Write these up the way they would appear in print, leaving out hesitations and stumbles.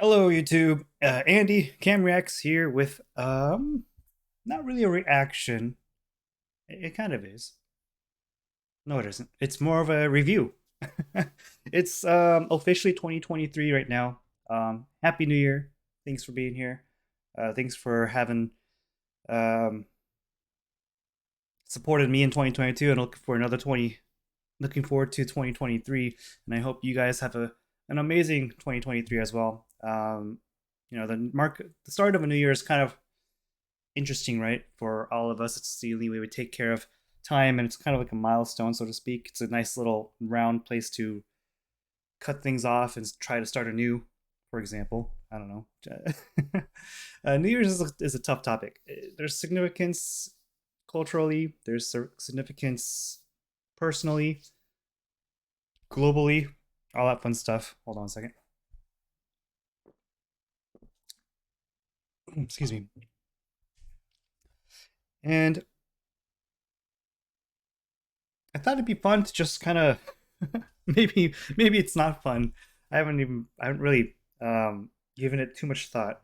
Hello, YouTube. Andy CamReacts here with not really a reaction. It kind of is. No, it isn't. It's more of a review. It's officially 2023 right now. Happy New Year. Thanks for being here. Thanks for having um supported me in 2022 and looking forward to 2023, and I hope you guys have an amazing 2023 as well. The start of a new year is kind of interesting, right? For all of us, it's the only way we take care of time, and it's kind of like a milestone, so to speak. It's a nice little round place to cut things off and try to start anew. For example, I don't know. New Year's is a tough topic. There's significance culturally. There's significance personally, globally, all that fun stuff. Hold on a second. Excuse me. And I thought it'd be fun to just kind of maybe it's not fun. I haven't really given it too much thought.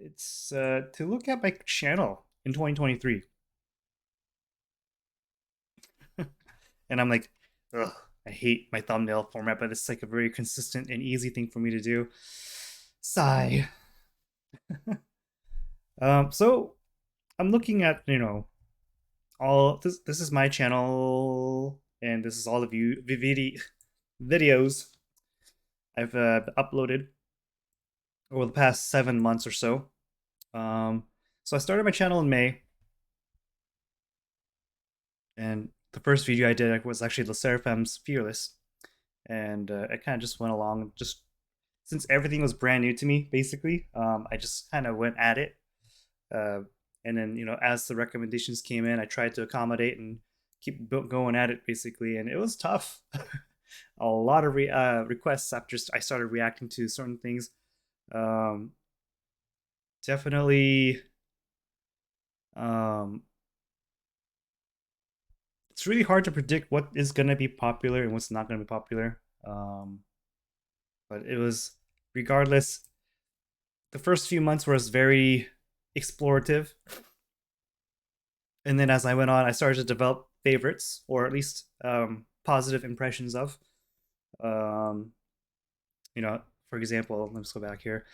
It's to look at my channel in 2023, and I'm like, ugh, I hate my thumbnail format, but it's like a very consistent and easy thing for me to do. Sigh. So I'm looking at all this. This is my channel, and this is all of you videos I've uploaded over the past 7 months or so. So I started my channel in May, and the first video I did was actually Le Seraphim's Fearless, and I kind of just went along, just since everything was brand new to me, basically. I just kind of went at it, uh, and then as the recommendations came in, I tried to accommodate and keep going at it, basically, and it was tough. A lot of requests after I started reacting to certain things. Um, Definitely. Um, it's really hard to predict what is going to be popular and what's not going to be popular. But it was, regardless, the first few months was very explorative. And then as I went on, I started to develop favorites, or at least positive impressions of. Um, for example, let's go back here.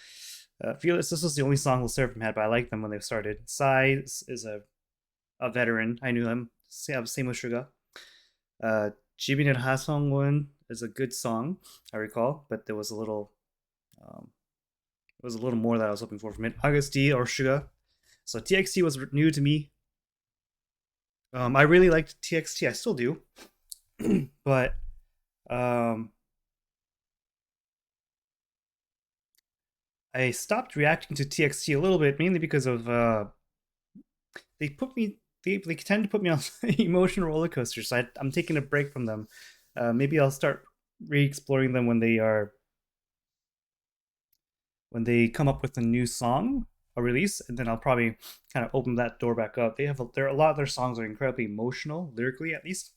Fearless, this was the only song Lil Seraphim had, but I liked them when they started. Psy is a veteran. I knew him. Same with Suga. Jibin and Hasongwon is a good song, I recall, but um, it was a little more that I was hoping for from it. August D or Suga. So TXT was new to me. I really liked TXT. I still do, but um, I stopped reacting to TXT a little bit, mainly because of they put me they tend to put me on emotional roller coasters. So I'm taking a break from them. Maybe I'll start re-exploring them when they come up with a new song, a release, and then I'll probably kind of open that door back up. There a lot of their songs are incredibly emotional, lyrically at least,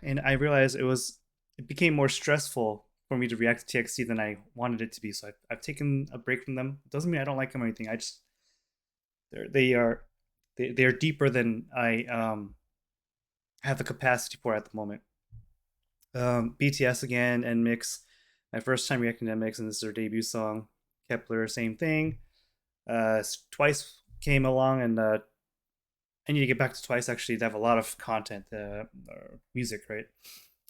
and I realized it became more stressful for me to react to TXT than I wanted it to be. So I've taken a break from them. It doesn't mean I don't like them or anything. I just they are they are deeper than I have the capacity for at the moment. BTS again and Mix. My first time reacting to Mix, and this is their debut song. Kepler, same thing. Twice came along, and I need to get back to Twice actually. They have a lot of content, music, right?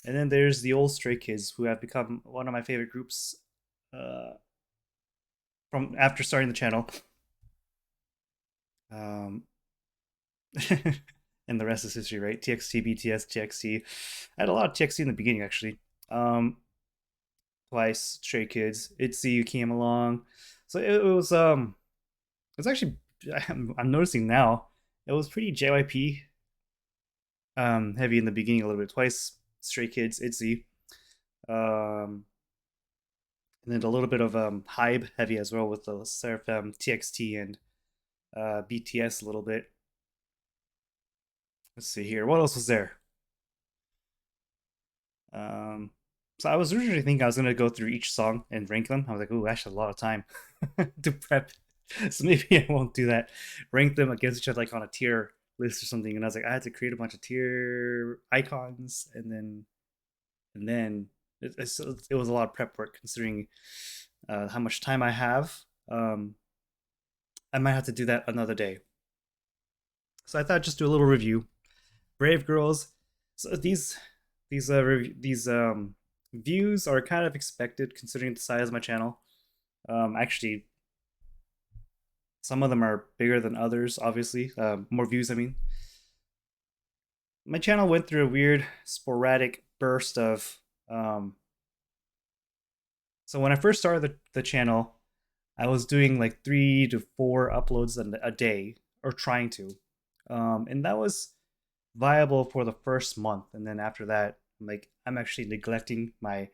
And then there's the old Stray Kids, who have become one of my favorite groups uh, from after starting the channel. Um, and the rest is history, right? TXT, BTS, TXT. I had a lot of TXT in the beginning, actually. Um, Twice, Stray Kids, ITZY came along. So it was actually I'm noticing now it was pretty JYP heavy in the beginning a little bit. Twice, Stray Kids, ITZY, um, and then a little bit of Hybe heavy as well with the Seraphim, TXT, and BTS a little bit. Let's see here. What else was there? Um, So I was originally thinking I was gonna go through each song and rank them. I was like, "Ooh, actually, a lot of time to prep." So maybe I won't do that. Rank them against each other, like on a tier list or something. And I was like, I had to create a bunch of tier icons, and then it was a lot of prep work considering how much time I have. I might have to do that another day. So I thought I'd just do a little review. Brave Girls. So these views are kind of expected considering the size of my channel. Actually, some of them are bigger than others. Obviously, more views. I mean, my channel went through a weird sporadic burst of. So when I first started the channel, I was doing like 3 to 4 uploads a day, or trying to, and that was viable for the first month. And then after that, like I'm actually neglecting my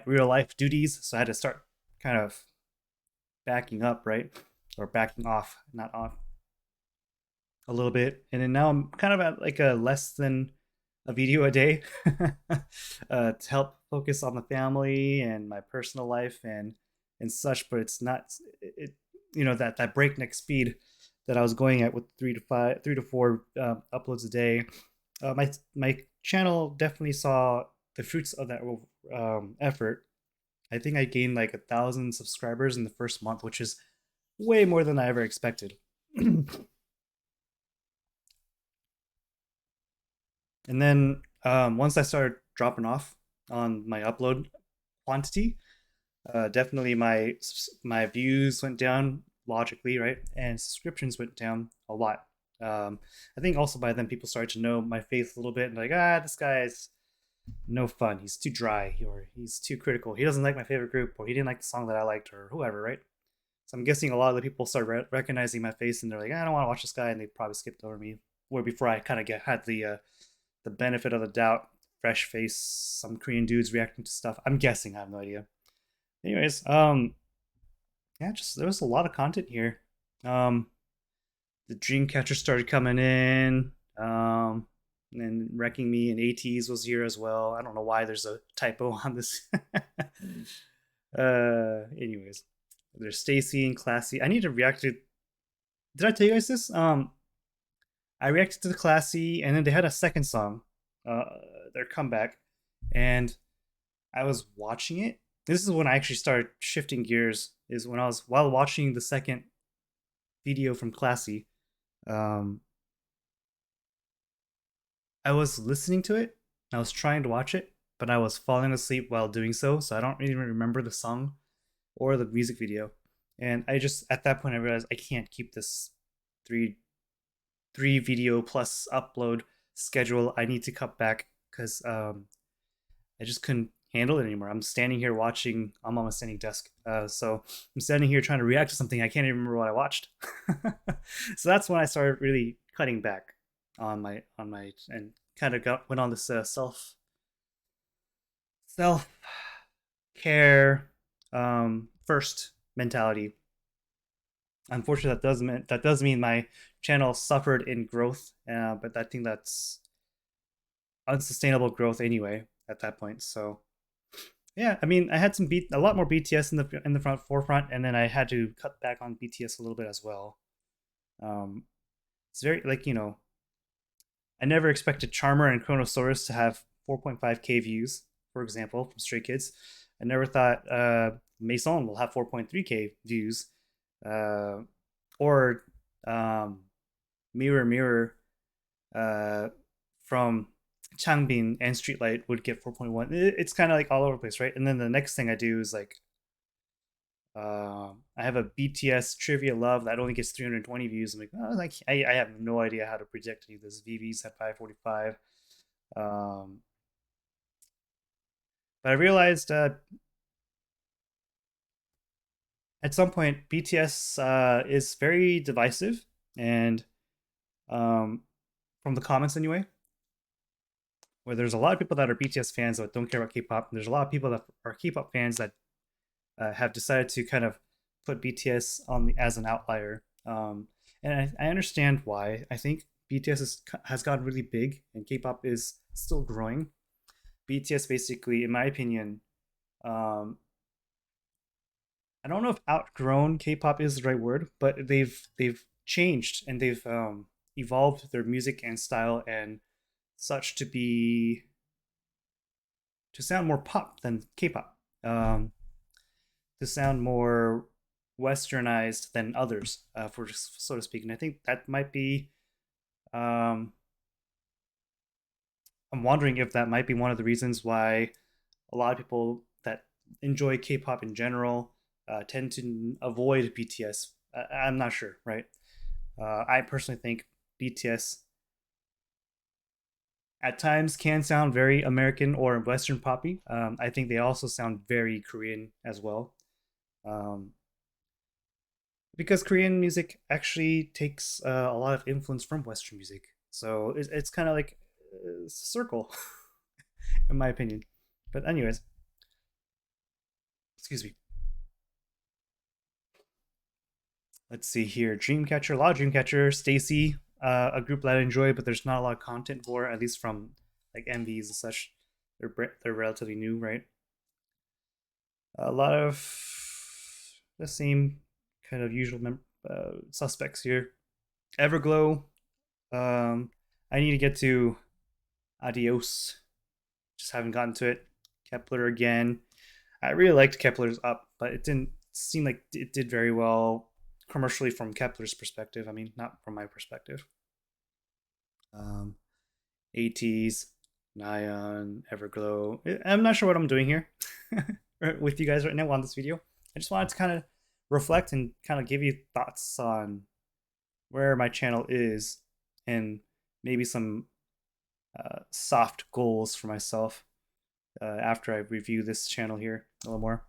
real life duties, so I had to start kind of backing up, right, or backing off, not off, a little bit. And then now I'm kind of at like a less than a video a day to help focus on the family and my personal life and such. But it's not it, that breakneck speed that I was going at with 3 to 4 uploads a day. My channel definitely saw the fruits of that effort. I think I gained like 1,000 subscribers in the first month, which is way more than I ever expected. And then once I started dropping off on my upload quantity, definitely my views went down logically, right? And subscriptions went down a lot. I think also by then people started to know my faith a little bit and like, this guy is no fun. He's too dry, or he's too critical. He doesn't like my favorite group, or he didn't like the song that I liked, or whoever, right? So I'm guessing a lot of the people start recognizing my face, and they're like, I don't want to watch this guy, and they probably skipped over me. Where before I kind of had the benefit of the doubt, fresh face, some Korean dudes reacting to stuff. I'm guessing. I have no idea. Anyways, yeah, just there was a lot of content here. Um, the Dreamcatcher started coming in. And Wrecking Me and ATs was here as well. I don't know why there's a typo on this. Anyways, there's Stacy and Classy. I need to react to. Did I tell you guys this? I reacted to the Classy, and then they had a second song, uh, their comeback, and I was watching it. This is when I actually started shifting gears. Is when I was while watching the second video from Classy. Um, I was listening to it. I was trying to watch it, but I was falling asleep while doing so. So I don't even remember the song or the music video. And I just at that point I realized I can't keep this three three video plus upload schedule. I need to cut back because I just couldn't handle it anymore. I'm standing here watching. I'm on a standing desk, so I'm standing here trying to react to something I can't even remember what I watched. So that's when I started really cutting back on my and kind of went on this self care first mentality. Unfortunately, that does mean my channel suffered in growth, but I think that's unsustainable growth anyway at that point. So yeah, I mean, I had a lot more BTS in the front forefront, and then I had to cut back on BTS a little bit as well. Um, it's very like I never expected Charmer and Chronosaurus to have 4.5k views, for example, from Stray Kids. I never thought Maison will have 4.3k views, uh, or um, Mirror Mirror uh, from Changbin and Streetlight would get 4.1. It's kind of like all over the place, right? And then the next thing I do is like I have a BTS trivia love that only gets 320 views. I'm like, I have no idea how to predict any of this. VV's at 545. Um, but I realized at some point BTS is very divisive, and um, from the comments anyway, where there's a lot of people that are BTS fans that don't care about K-pop, and there's a lot of people that are K-pop fans that have decided to kind of put BTS as an outlier. And I understand why. I think BTS has gotten really big, and K-pop is still growing BTS basically, in my opinion, um, I don't know if outgrown K-pop is the right word, but they've changed and they've evolved their music and style and such to sound more pop than K-pop, um, to sound more westernized than others, for so to speak. And I think that might be. Um, I'm wondering if that might be one of the reasons why a lot of people that enjoy K-pop in general tend to avoid BTS. I'm not sure, right? I personally think BTS at times can sound very American or Western poppy. I think they also sound very Korean as well, um, because Korean music actually takes a lot of influence from Western music. So it's kind of like a circle, in my opinion. But anyways, excuse me. Let's see here. Dreamcatcher, a lot of Dreamcatcher, Stacy, a group that I enjoy, but there's not a lot of content for, at least from like MVs and such. They're relatively new, right? A lot of the same kind of usual suspects here. Everglow. Um, I need to get to Adios. Just haven't gotten to it. Kepler again. I really liked Kepler's Up, but it didn't seem like it did very well commercially from Kepler's perspective. I mean, not from my perspective. Um, ATEEZ, Nyan, Everglow. I'm not sure what I'm doing here with you guys right now on this video. I just wanted to kind of reflect and kind of give you thoughts on where my channel is and maybe some soft goals for myself after I review this channel here a little more.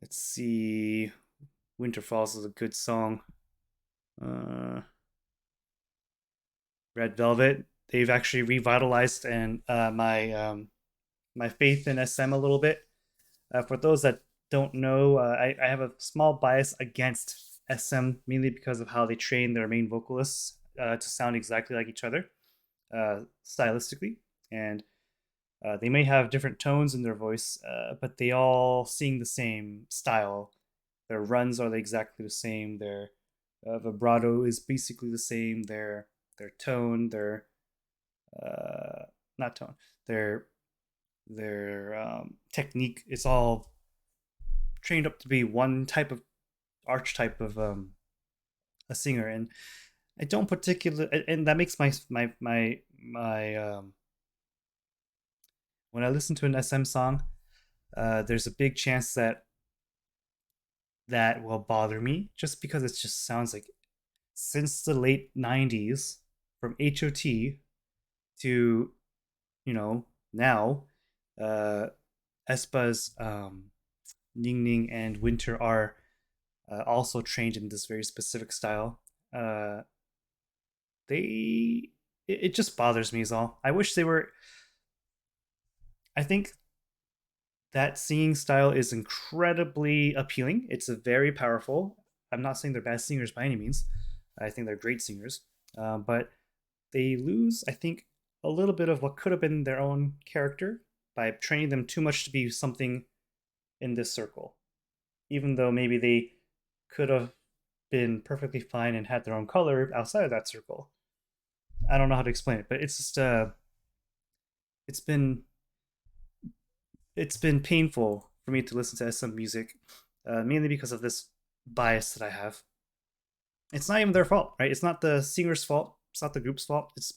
Let's see. Winter Falls is a good song. Uh, Red Velvet. They've actually revitalized and my faith in SM a little bit. For those that don't know, I have a small bias against SM mainly because of how they train their main vocalists to sound exactly like each other stylistically, and they may have different tones in their voice, but they all sing the same style. Their runs are exactly the same. Their vibrato is basically the same. Their tone, their not tone, their technique is all trained up to be one type of archetype of a singer, and I don't particularly, and that makes my when I listen to an SM song, there's a big chance that that will bother me just because it just sounds like since the late 90s from HOT to now uh Espa's Ning Ning and Winter are also trained in this very specific style. uh they it just bothers me is all. I wish they were. I think that singing style is incredibly appealing. It's a very powerful. I'm not saying they're bad singers by any means. I think they're great singers, but they lose, I think, a little bit of what could have been their own character by training them too much to be something in this circle. Even though maybe they could have been perfectly fine and had their own color outside of that circle. I don't know how to explain it, but it's just it's been it's been painful for me to listen to SM music, mainly because of this bias that I have. It's not even their fault, right? It's not the singer's fault. It's not the group's fault. It's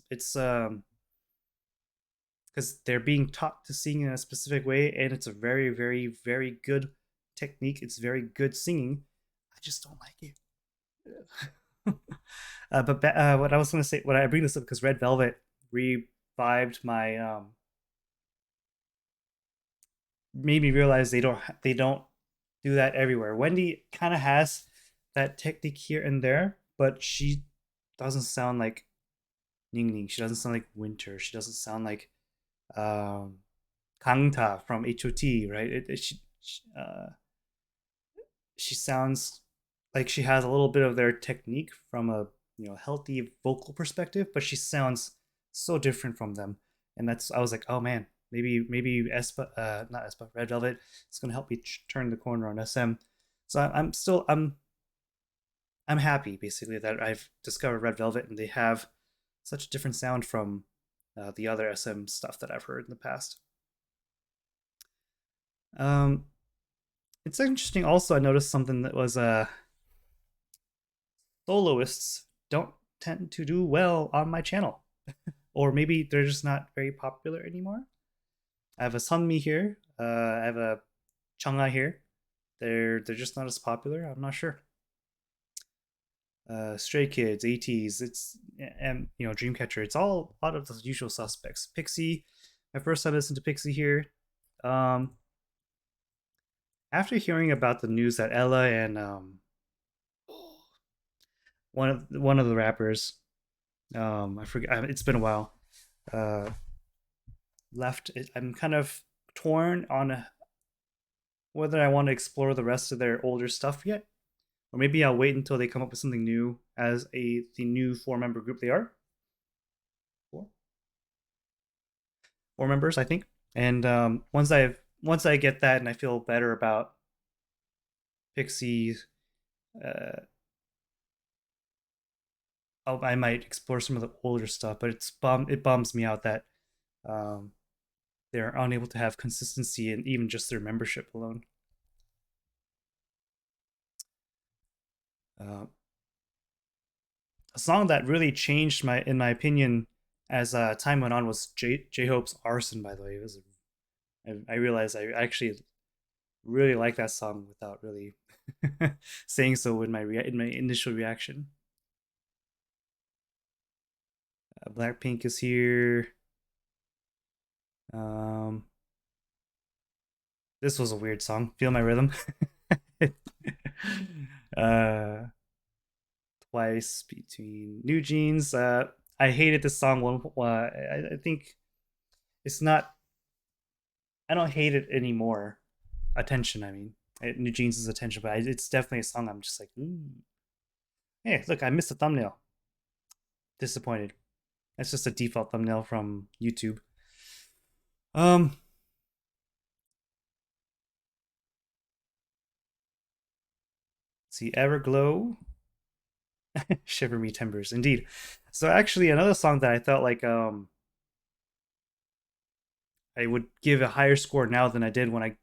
because they're being taught to sing in a specific way, and it's a very, very, very good technique. It's very good singing. I just don't like it. But what I was going to say, what I bring this up because Red Velvet revived my made me realize they don't do that everywhere. Wendy kind of has that technique here and there, but she doesn't sound like Ning Ning. She doesn't sound like Winter. She doesn't sound like um, Kangta from HOT, right? She sounds like she has a little bit of their technique from a healthy vocal perspective, but she sounds so different from them. and that's I was like, oh man, maybe Espa, not Espa, Red Velvet, it's gonna help me turn the corner on SM. So I'm still I'm happy basically that I've discovered Red Velvet and they have such a different sound from the other SM stuff that I've heard in the past. Um, it's interesting. Also, I noticed something that was soloists don't tend to do well on my channel, or maybe they're just not very popular anymore. I have a Sunmi here. I have a Changha here. They're just not as popular. I'm not sure. Stray Kids, ATEEZ, it's and Dreamcatcher. It's all a lot of the usual suspects. Pixie, my first time listening to Pixie here. Um, After hearing about the news that Ella and one of the rappers, I forget, it's been a while, uh, left. I'm kind of torn on whether I want to explore the rest of their older stuff yet, or maybe I'll wait until they come up with something new as the new four-member group they are. Four, four members, I think. And once I get that and I feel better about Pixie, uh, I might explore some of the older stuff. But it bums me out that um, they're unable to have consistency in even just their membership alone. Uh, a song that really changed in my opinion, as time went on was J Hope's "Arson." By the way, I realized I actually really like that song without really saying so in in my initial reaction. Blackpink is here. Um, this was a weird song. Feel My Rhythm. uh, Twice between New Jeans. I hated this song. I think it's not. I don't hate it anymore. Attention, I mean, New Jeans is attention, but it's definitely a song. I'm just like, hey, look, I missed the thumbnail. Disappointed. That's just a default thumbnail from YouTube. Um, see, Everglow, Shiver Me Timbers, indeed. So actually, another song that I felt like I would give a higher score now than I did when I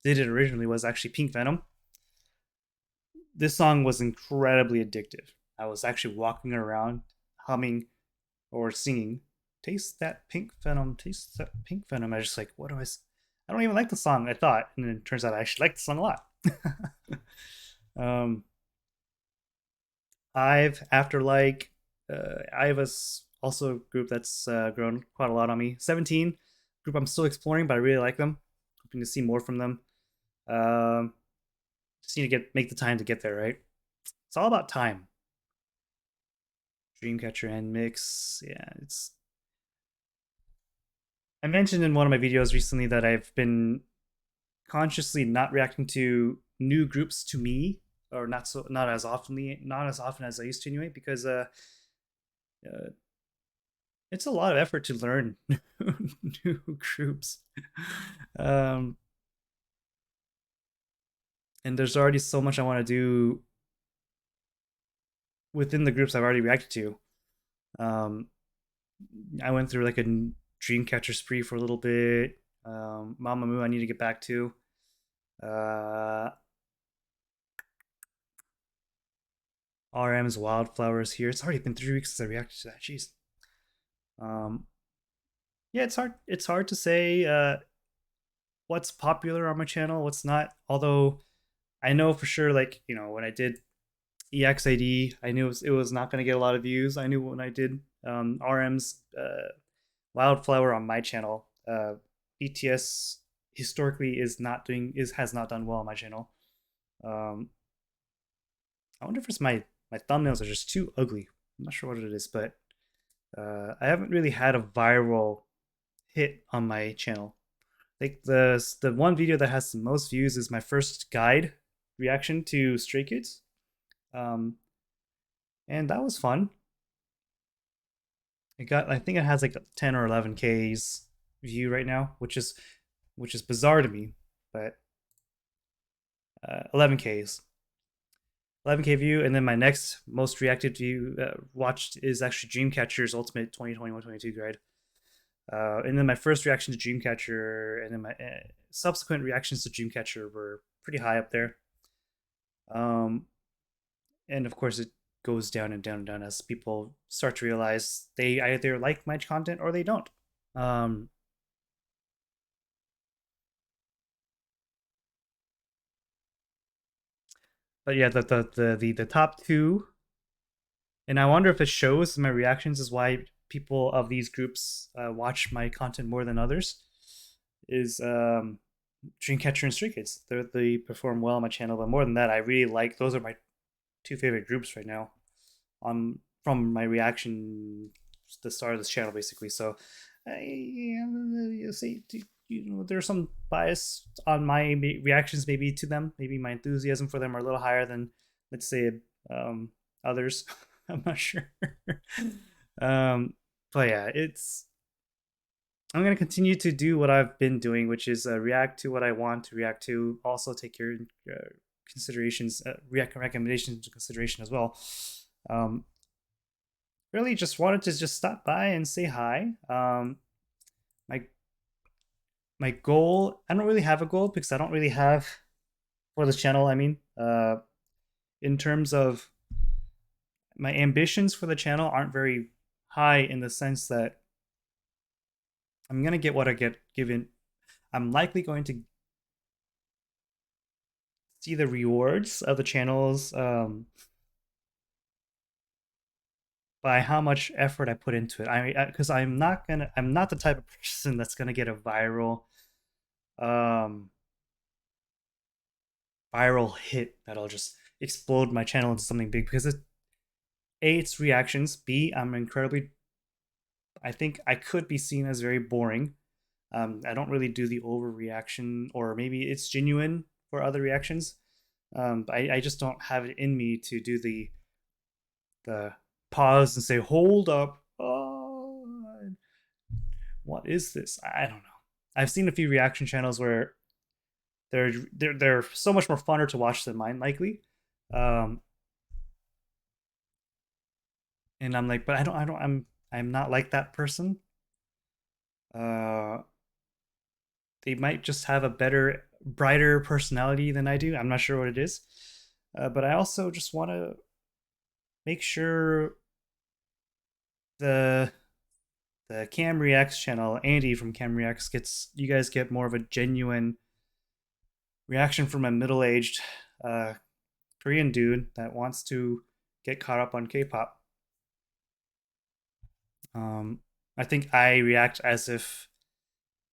did it originally was actually Pink Venom. This song was incredibly addictive. I was actually walking around humming or singing, "Taste that pink venom, taste that pink venom." I was just like, what do I don't even like the song, I thought. And then it turns out I actually like the song a lot. um, After like, I've also a group that's grown quite a lot on me. 17, group I'm still exploring, but I really like them. Hoping to see more from them. Um, just need to make the time to get there, right? It's all about time. Dreamcatcher and Mix, yeah, it's. I mentioned in one of my videos recently that I've been consciously not reacting to new groups to me, or not as often as I used to anyway, because uh it's a lot of effort to learn new groups. um and there's already so much I want to do within the groups I've already reacted to. um I went through like a Dreamcatcher spree for a little bit. Mamamoo I need to get back to. uh RM's Wildflowers here. It's already been 3 weeks since I reacted to that. Jeez. Um, yeah, it's hard to say what's popular on my channel, what's not. Although I know for sure, like when I did EXID, I knew it was not going to get a lot of views. I knew when I did RM's Wildflower on my channel, BTS historically has not done well on my channel. Um, I wonder if it's my thumbnails are just too ugly. I'm not sure what it is, but I haven't really had a viral hit on my channel. Like the one video that has the most views is my first guide reaction to Stray Kids, um, and that was fun. I think it has like 10 or 11 Ks. view right now, which is bizarre to me. But 11Ks, 11K view, and then my next most reacted view watched is actually Dreamcatcher's Ultimate 2021-22 guide. And then my first reaction to Dreamcatcher, and then my subsequent reactions to Dreamcatcher were pretty high up there. Um, and of course, it goes down and down and down as people start to realize they either like my content or they don't. Um, but yeah, the top two, and I wonder if it shows in my reactions is why people of these groups watch my content more than others. Is Dreamcatcher and Stray Kids. They perform well on my channel, but more than that, I really like those are my two favorite groups right now. On from my reaction, the start of this channel, basically. So, you see, there's some bias on my reactions, maybe to them. Maybe my enthusiasm for them are a little higher than, let's say, others. I'm not sure. um, but yeah, I'm going to continue to do what I've been doing, which is react to what I want to react to. Also, take your considerations, recommendations into consideration as well. Um, really, just wanted to just stop by and say hi. My my goal, I don't really have a goal because I don't really have for this channel. I mean, in terms of my ambitions for the channel aren't very high in the sense that I'm gonna get what I get given. I'm likely going to see the rewards of the channels by how much effort I put into it. Because I'm not the type of person that's gonna get a um, viral hit that'll just explode my channel into something big. Because it's reactions. B, I think I could be seen as very boring. I don't really do the overreaction, or maybe it's genuine for other reactions. I just don't have it in me to do the pause and say, "Hold up, what is this?" I don't know. I've seen a few reaction channels where they're so much more funner to watch than mine, likely. Um, and I'm like, but I'm not like that person. Uh, they might just have a better, brighter personality than I do. I'm not sure what it is. But I also just want to make sure the Cam Reacts channel, Andy from Cam Reacts, gets you guys get more of a genuine reaction from a middle-aged uh, Korean dude that wants to get caught up on K-pop. Um, I think I react as if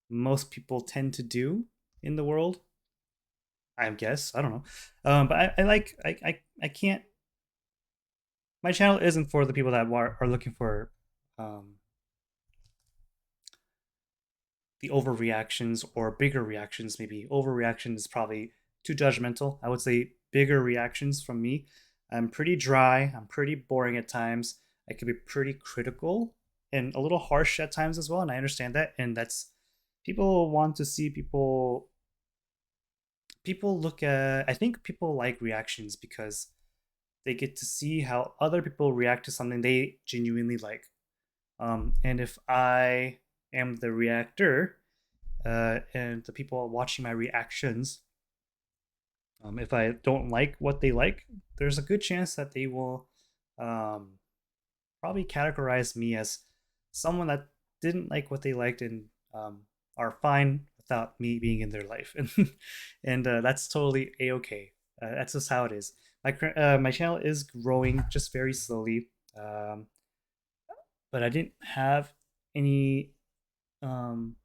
most people tend to do in the world. I guess I don't know, but I like I can't. My channel isn't for the people that are looking for um, the overreactions or bigger reactions. Maybe overreaction is probably too judgmental. I would say bigger reactions from me. I'm pretty dry. I'm pretty boring at times. I could be pretty critical and a little harsh at times as well, and I understand that. And that's people want to see people. People look at. I think people like reactions because they get to see how other people react to something they genuinely like. And if I am the reactor, and the people watching my reactions, if I don't like what they like, there's a good chance that they will um, probably categorize me as someone that didn't like what they liked and are fine without me being in their life, and that's totally a okay. That's just how it is. My channel is growing just very slowly, um, but I didn't have any um,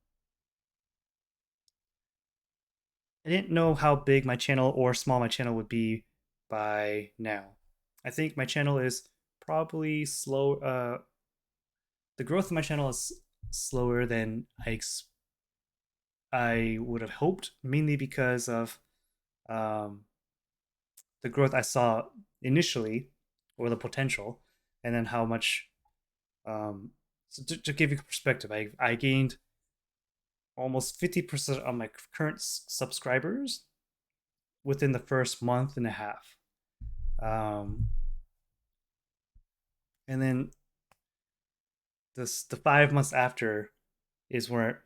I didn't know how big my channel or small my channel would be by now. I think my channel is probably slow. The growth of my channel is slower than I would have hoped, mainly because of um, the growth I saw initially, or the potential, and then how much. So to give you perspective, I gained almost 50% of my current subscribers within the first month and a half. Um, and then the 5 months after is where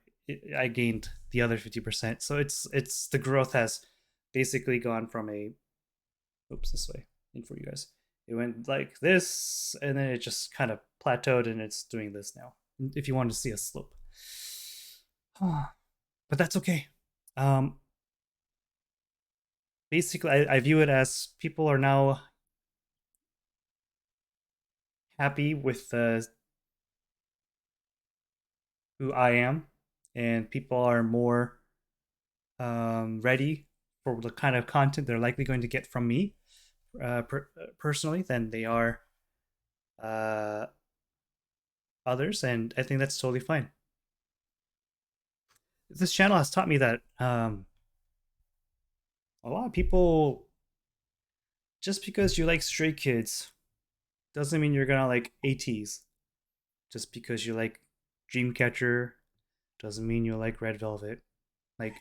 I gained the other 50%. So it's the growth has basically gone from a oops this way in for you guys. It went like this, and then it just kind of plateaued, and it's doing this now. If you want to see a slope, but that's okay. Um, Basically, I view it as people are now happy with who I am, and people are more ready for the kind of content they're likely going to get from me personally than they are uh, others, and I think that's totally fine. This channel has taught me that a lot of people, just because you like Stray Kids, doesn't mean you're gonna like ATEEZ. Just because you like Dreamcatcher, doesn't mean you like Red Velvet. Like,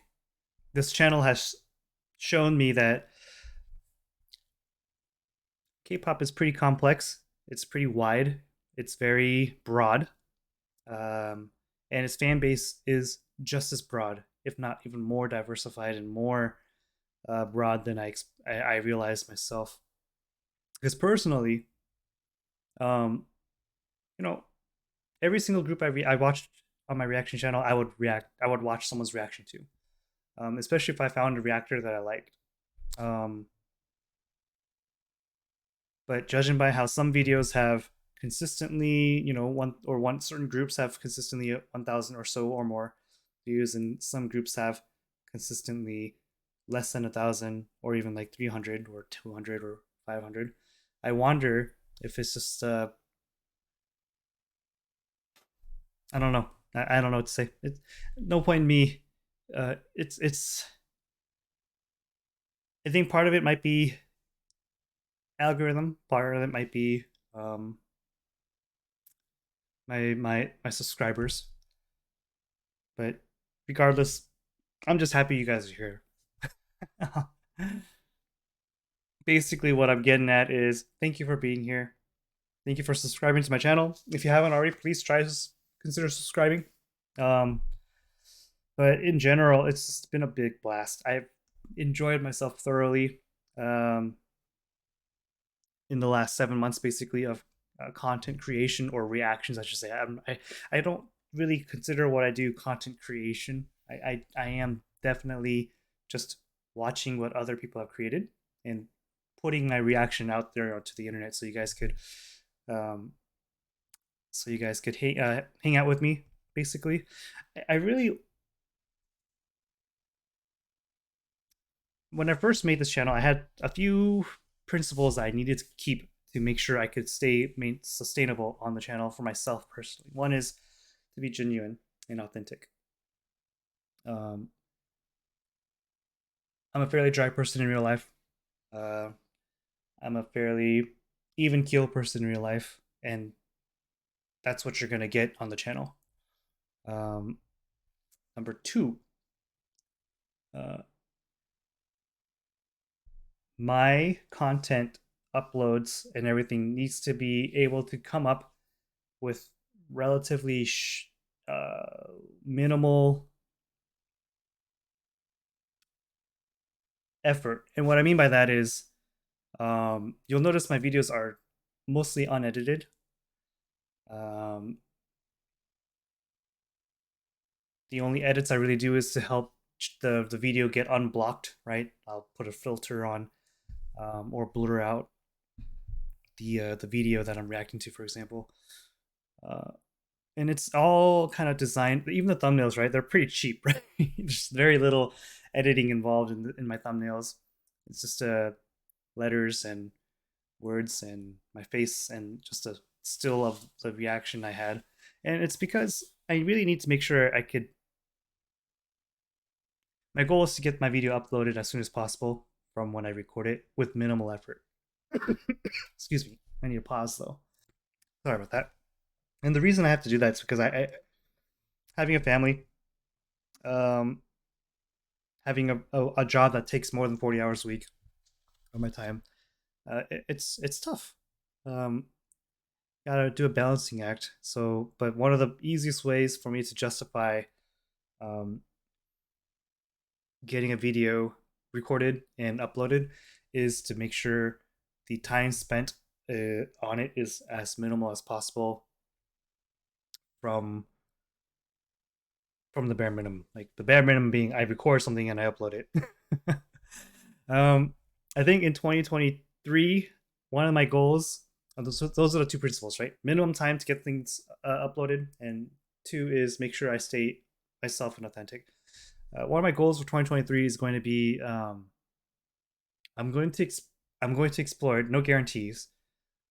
this channel has shown me that K-pop is pretty complex. It's pretty wide. It's very broad, and its fan base is just as broad, if not even more diversified and more broad than I realized myself. Because personally, um, you know, every single group I watched on my reaction channel, I would watch someone's reaction to, especially if I found a reactor that I liked. Um, but judging by how some videos have consistently, one certain groups have consistently 1,000 or so or more views, and some groups have consistently less than 1,000 or even like 300 or 200 or 500. I wonder if it's just I don't know. I don't know what to say. It's no point in me. It's. I think part of it might be algorithm. Part of it might be um, my subscribers. But regardless, I'm just happy you guys are here. Basically, what I'm getting at is thank you for being here. Thank you for subscribing to my channel. If you haven't already, please consider subscribing. Um, but in general, it's just been a big blast. I've enjoyed myself thoroughly um, in the last 7 months, basically, of content creation or reactions, I should say. I don't really consider what I do content creation. I am definitely just watching what other people have created and putting my reaction out there onto the internet so you guys could um, hang out with me. Basically, I really, when I first made this channel, I had a few principles I needed to keep to make sure I could stay sustainable on the channel for myself personally. One is to be genuine and authentic. Um, I'm a fairly dry person in real life. Uh, I'm a fairly even keel person in real life, and that's what you're gonna get on the channel. Um, Number two, uh, my content uploads and everything needs to be able to come up with relatively minimal effort. And what I mean by that is, you'll notice my videos are mostly unedited. Um, the only edits I really do is to help the video get unblocked, right? I'll put a filter on or blur out the video that I'm reacting to, for example. Uh, and it's all kind of designed. Even the thumbnails, right? They're pretty cheap, right? There's very little editing involved in my thumbnails. It's just letters and words and my face and just a still of the reaction I had. And it's because I really need to make sure I could. My goal is to get my video uploaded as soon as possible from when I record it with minimal effort. Excuse me. I need to pause though. Sorry about that. And the reason I have to do that is because I having a family, um, having a job that takes more than 40 hours a week of my time. It's tough. Um, Gotta do a balancing act. So, but one of the easiest ways for me to justify um, getting a video recorded and uploaded is to make sure the time spent on it is as minimal as possible from the bare minimum. Like the bare minimum being I record something and I upload it. um, I think in 2023, one of my goals, those are the two principles, right? Minimum time to get things uploaded, and two is make sure I stay myself and authentic. One of my goals for 2023 is going to be I'm going to I'm going to explore, no guarantees,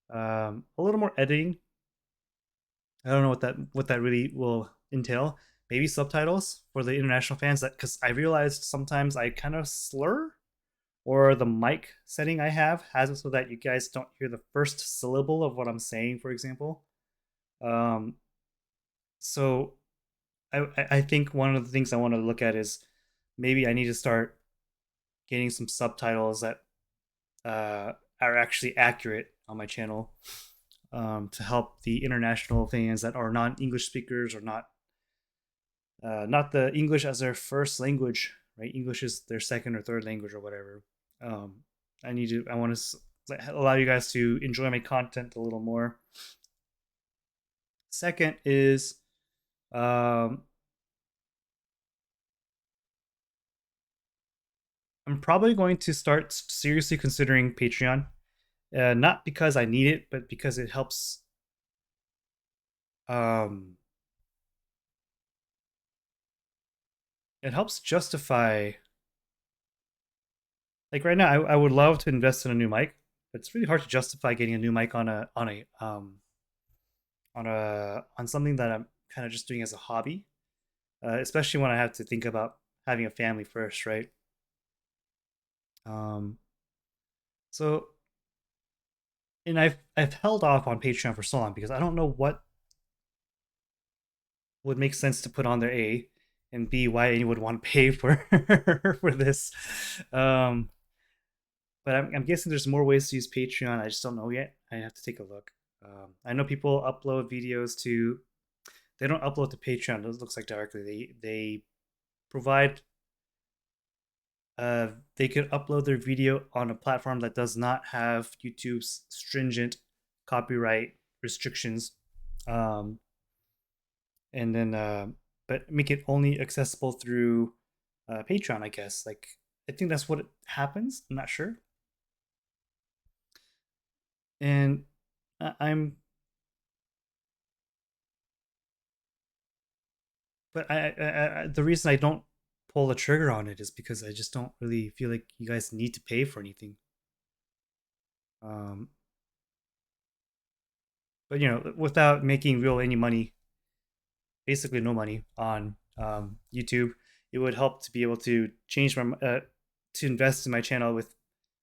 a little more editing. I don't know what that really will entail. Maybe subtitles for the international fans, that because I realized sometimes I kind of slur, or the mic setting I have has it so that you guys don't hear the first syllable of what I'm saying, for example. Um, so I think one of the things I want to look at is maybe I need to start getting some subtitles that are actually accurate on my channel, to help the international fans that are non-English speakers, or not the English as their first language, right? English is their second or third language or whatever. Um, I want to allow you guys to enjoy my content a little more. Second is, um, I'm probably going to start seriously considering Patreon. Not because I need it, but because it helps. Um, it helps justify. Like right now, I would love to invest in a new mic, but it's really hard to justify getting a new mic on something that I'm kind of just doing as a hobby, especially when I have to think about having a family first, right? Um, so and I've held off on Patreon for so long because I don't know what would make sense to put on there, A, and B, why anyone would want to pay for for this. Um, but I'm guessing there's more ways to use Patreon. I just don't know yet. I have to take a look. I know people upload videos to. They don't upload to Patreon. It looks like directly. They provide. They could upload their video on a platform that does not have YouTube's stringent copyright restrictions, um, and then but make it only accessible through Patreon. I guess. Like I think that's what happens. I'm not sure. And I'm but the reason I don't pull the trigger on it is because I just don't really feel like you guys need to pay for anything. Um, but without making real any money, basically no money on YouTube, it would help to be able to change my to invest in my channel with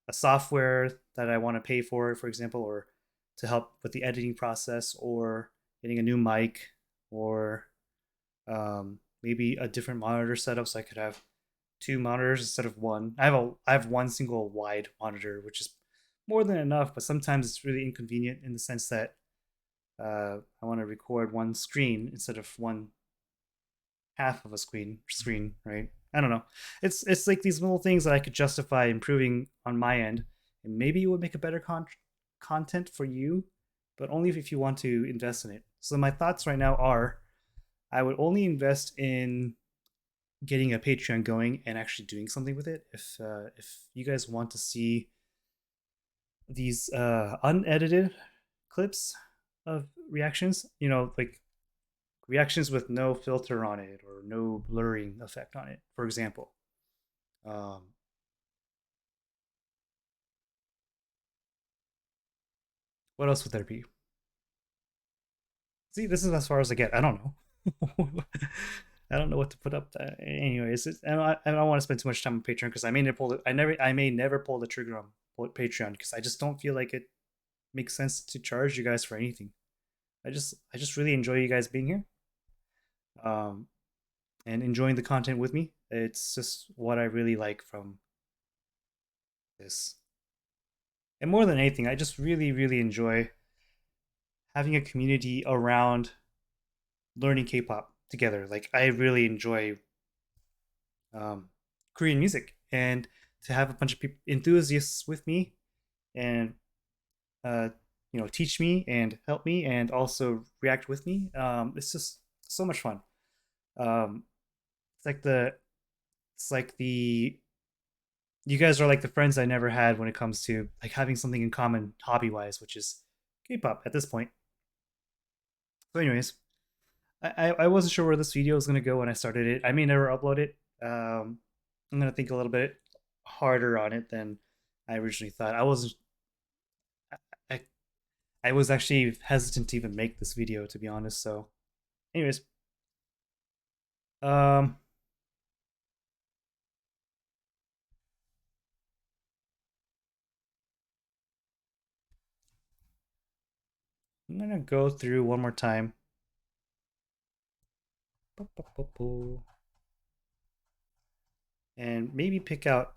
a software that I want to pay for example, or to help with the editing process, or getting a new mic, or maybe a different monitor setup so I could have two monitors instead of one. I have one single wide monitor, which is more than enough, but sometimes it's really inconvenient in the sense that I want to record one screen instead of one half of a screen, right? I don't know. It's like these little things that I could justify improving on my end, and maybe it would make a better content for you, but only if you want to invest in it. So my thoughts right now are, I would only invest in getting a Patreon going and actually doing something with it. If you guys want to see these unedited clips of reactions, like reactions with no filter on it or no blurring effect on it, for example. Um, what else would there be? See, this is as far as I get. I don't know. I don't know what to put up. Anyways, I don't want to spend too much time on Patreon because I may never pull the trigger on Patreon because I just don't feel like it makes sense to charge you guys for anything. I just really enjoy you guys being here. Um, and enjoying the content with me. It's just what I really like from this. And more than anything, I just really, really enjoy having a community around learning K-pop together. Like I really enjoy um, Korean music, and to have a bunch of people enthusiasts with me and uh, teach me and help me and also react with me. It's just so much fun. Um, it's like the you guys are like the friends I never had when it comes to like having something in common hobby wise, which is K-pop at this point. So, anyways, I wasn't sure where this video was gonna go when I started it. I may never upload it. I'm gonna think a little bit harder on it than I originally thought. I I was actually hesitant to even make this video, to be honest. So, anyways, um, I'm gonna go through one more time and maybe pick out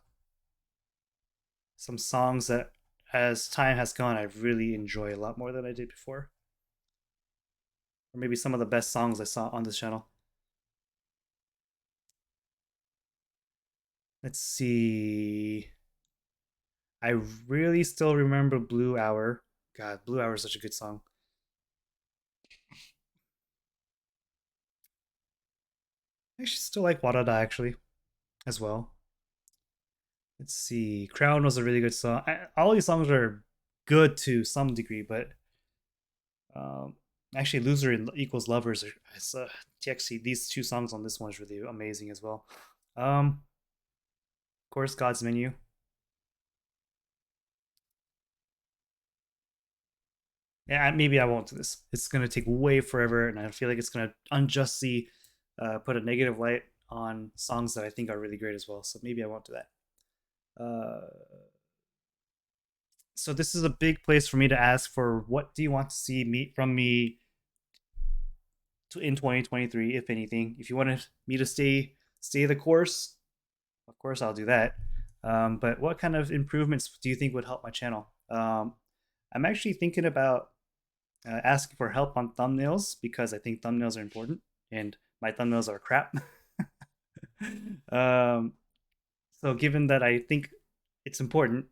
some songs that, as time has gone, I really enjoy a lot more than I did before, or maybe some of the best songs I saw on this channel. Let's see. I really still remember Blue Hour. God, Blue Hour is such a good song. I actually still like Wadada actually as well. Let's see. Crown was a really good song. All these songs are good to some degree, but um, actually, Loser equals Lovers. It's TXT. These two songs on this one is really amazing as well. Of course, God's Menu. Yeah, maybe I won't do this. It's gonna take way forever, and I feel like it's gonna unjustly put a negative light on songs that I think are really great as well. So maybe I won't do that. So this is a big place for me to ask for what do you want to see me from me in 2023, if anything. If you want me to stay the course, of course I'll do that. But what kind of improvements do you think would help my channel? I'm actually thinking about asking for help on thumbnails because I think thumbnails are important and my thumbnails are crap. um, so given that I think it's important,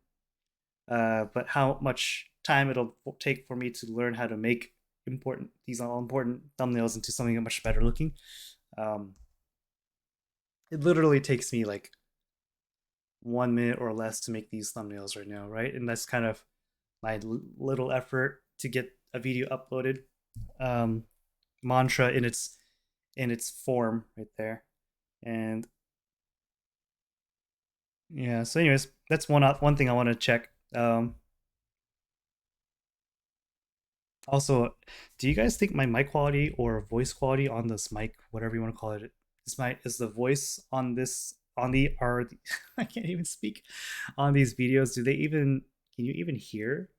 but how much time it'll take for me to learn how to make these all important thumbnails into something much better looking. Um, it literally takes me like 1 minute or less to make these thumbnails right now, right? And that's kind of my little effort to get a video uploaded. Mantra in its form right there, and yeah. So, anyways, that's one thing I want to check. Also, do you guys think my mic quality or voice quality on this mic, whatever you want to call it, is the voice on this on the are the, I can't even speak on these videos? Do they even can you even hear?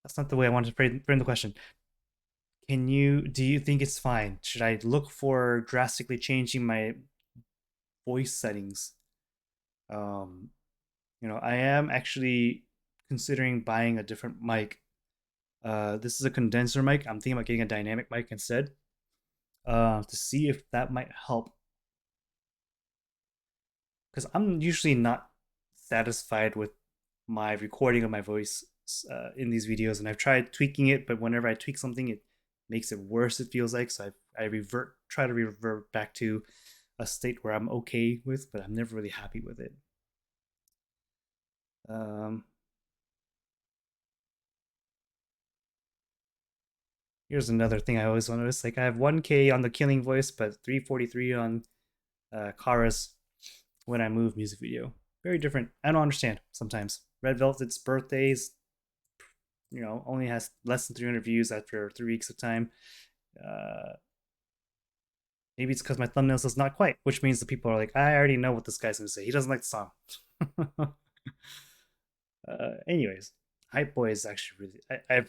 That's not the way I wanted to frame the question. Do you think it's fine? Should I look for drastically changing my voice settings? Um, I am actually considering buying a different mic. This is a condenser mic. I'm thinking about getting a dynamic mic instead, to see if that might help. Because I'm usually not satisfied with my recording of my voice in these videos, and I've tried tweaking it, but whenever I tweak something, it makes it worse. It feels like so. I try to revert back to a state where I'm okay with, but I'm never really happy with it. Um, Here's another thing I always notice. Like I have 1K on the Killing Voice, but 343 on Kara's When I Move music video. Very different. I don't understand sometimes. Red Velvet's birthdays, only has less than 300 views after 3 weeks of time. Uh, Maybe it's because my thumbnail says not quite, which means the people are like, I already know what this guy's gonna say. He doesn't like the song. Anyways, Hype Boy is actually really.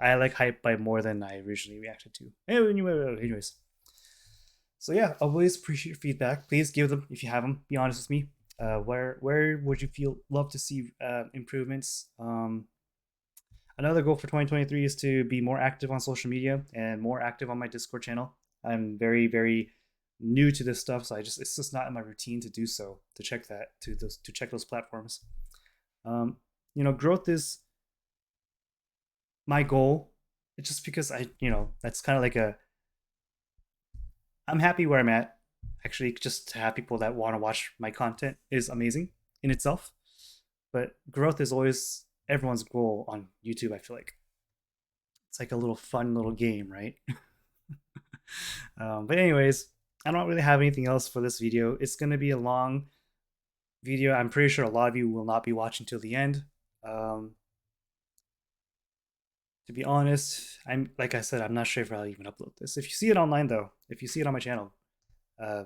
I like hype by more than I originally reacted to. Anyways, so yeah, always appreciate your feedback. Please give them if you have them. Be honest with me. Where would you feel love to see improvements? Another goal for 2023 is to be more active on social media and more active on my Discord channel. I'm very new to this stuff, so it's just not in my routine to do so. To check those platforms. Um, growth is my goal. It's just because that's kind of like I'm happy where I'm at. Actually, just to have people that want to watch my content is amazing in itself. But growth is always everyone's goal on YouTube. I feel like it's like a little fun little game, right? But anyways, I don't really have anything else for this video. It's gonna be a long video. I'm pretty sure a lot of you will not be watching till the end. Um, to be honest, I'm like I said, I'm not sure if I'll even upload this. If you see it online though, if you see it on my channel, uh,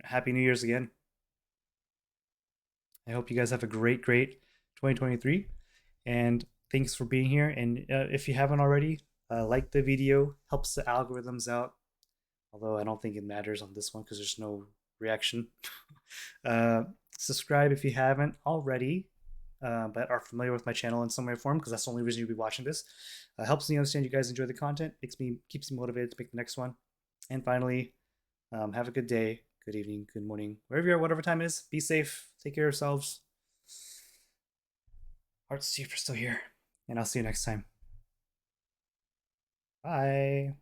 Happy New Year's again. I hope you guys have a great 2023, and thanks for being here. And if you haven't already, like the video, helps the algorithms out. Although I don't think it matters on this one because there's no reaction. uh, Subscribe if you haven't already, but are familiar with my channel in some way or form, because that's the only reason you'll be watching this. Helps me understand you guys enjoy the content, keeps me motivated to make the next one. And finally, have a good day, good evening, good morning, wherever you are, whatever time it is. Be safe, take care of yourselves. Hearts to you if you're still here, and I'll see you next time. Bye.